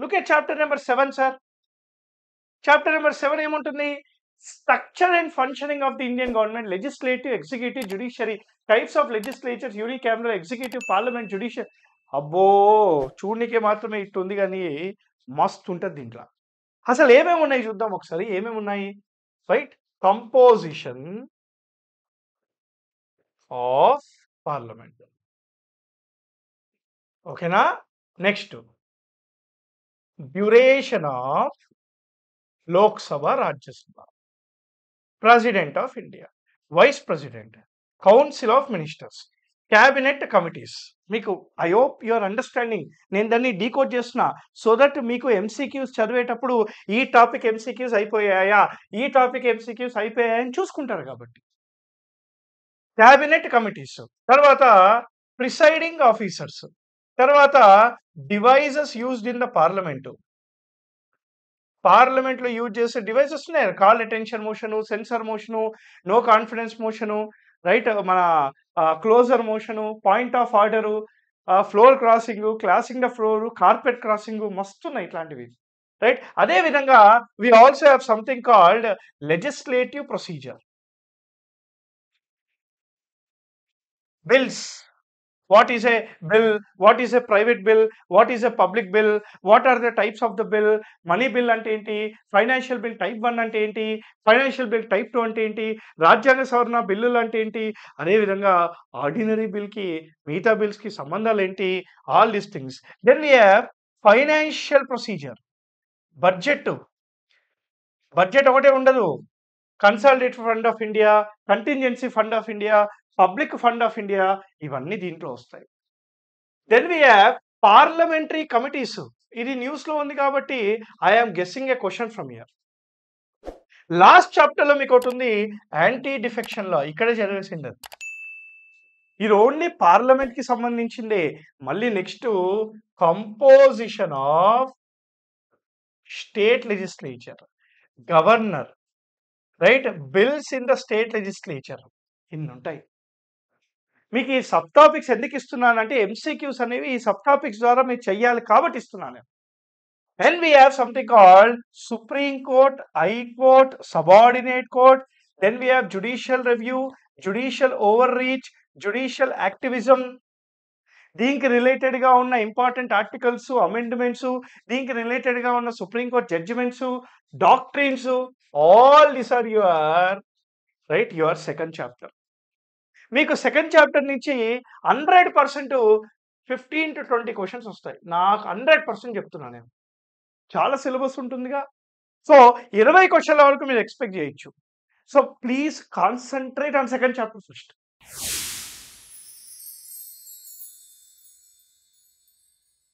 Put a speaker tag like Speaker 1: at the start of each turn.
Speaker 1: Look at chapter number 7 sir. Chapter number 7 ఏముంటుంది? Structure and functioning of the Indian government, legislative, executive, judiciary, types of legislatures, unicameral, executive, parliament, judicial. అబ్బో, చూడనికే మాత్రమే ఇట్టు ఉంది కానీ మస్తు ఉంటుంది దీంట్లో. అసలు ఏమేమి ఉన్నాయి చూద్దాం ఒకసారి. ఏమేమి ఉన్నాయి? Right, composition of parliament. ఓకేనా? Next, duration of Lok Sabha, Rajya Sabha, president of India, vice president, council of ministers, cabinet committees. మీకు I hope you are understanding. నేను దాన్ని డీకోడ్ చేస్తున్నా సో దట్ మీకు ఎంసీక్యూస్ చదివేటప్పుడు ఈ టాపిక్ ఎంసీక్యూస్ అయిపోయాయా, ఈ టాపిక్ ఎంసీక్యూస్ అయిపోయాయా అని చూసుకుంటారు కాబట్టి. క్యాబినెట్ కమిటీస్, తర్వాత ప్రిసైడింగ్ ఆఫీసర్స్, తర్వాత devices used in the parliament. పార్లమెంట్లో యూజ్ చేసే డివైజెస్ ఉన్నాయి. Call attention motion, censure motion, no confidence motion, right, మన closure motion, point of order, floor crossing, crossing the floor, carpet crossing, మస్తున్నాయి ఇట్లాంటివి. Right, అదే విధంగా we also have something called legislative procedure. Bills. What is a bill? What is a private bill? What is a public bill? What are the types of the bill? Money bill అంటే ఏంటి? Financial bill type 1 అంటే ఏంటి? Financial bill type 2 అంటే ఏంటి? రాజ్యాంగ సవరణ బిల్లులు అంటే ఏంటి? అదేవిధంగా ఆర్డినరీ బిల్కి మిగతా బిల్స్కి సంబంధాలు ఏంటి? All these things. Then we have financial procedure. Budget. Budget ఒకటే ఉండదు. Consolidated fund of India, contingency fund of India, public fund of India, ఇవన్నీ దీంట్లో వస్తాయి. Then we have parliamentary committees. ఇది న్యూస్ లో ఉంది కాబట్టి I'm guessing a question from here. Last chapter లో మీకు ఒకటి ఉంది, యాంటీ డిఫెక్షన్ లా. ఇక్కడే చదివేసింది. ఇది ఓన్లీ పార్లమెంట్ కి సంబంధించిందే. మళ్ళీ next, composition of state legislature, governor, right, bills in the state legislature, ఇన్ని ఉంటాయి. మీకు ఈ సబ్ టాపిక్స్ ఎందుకు ఇస్తున్నానంటే ఎంసీక్యూస్ అనేవి ఈ సబ్ టాపిక్స్ ద్వారా మీరు చెయ్యాలి కాబట్టి ఇస్తున్నాను. And we have something called supreme court, high court, subordinate court. Then we have judicial review, judicial overreach, judicial activism. దీనికి రిలేటెడ్ గా ఉన్న ఇంపార్టెంట్ ఆర్టికల్స్, అమెండ్మెంట్స్, దీనికి రిలేటెడ్ గా ఉన్న supreme court judgements, doctrines, all this are your right, your second chapter. మీకు second chapter నుంచి 100% 15 to 20 questions వస్తాయి. నాకు 100% చెప్తున్నాను నేను. చాలా సిలబస్ ఉంటుందిగా. సో 20 క్వశ్చన్ల వరకు మీరు ఎక్స్పెక్ట్ చేయొచ్చు. So please concentrate on second chapter first.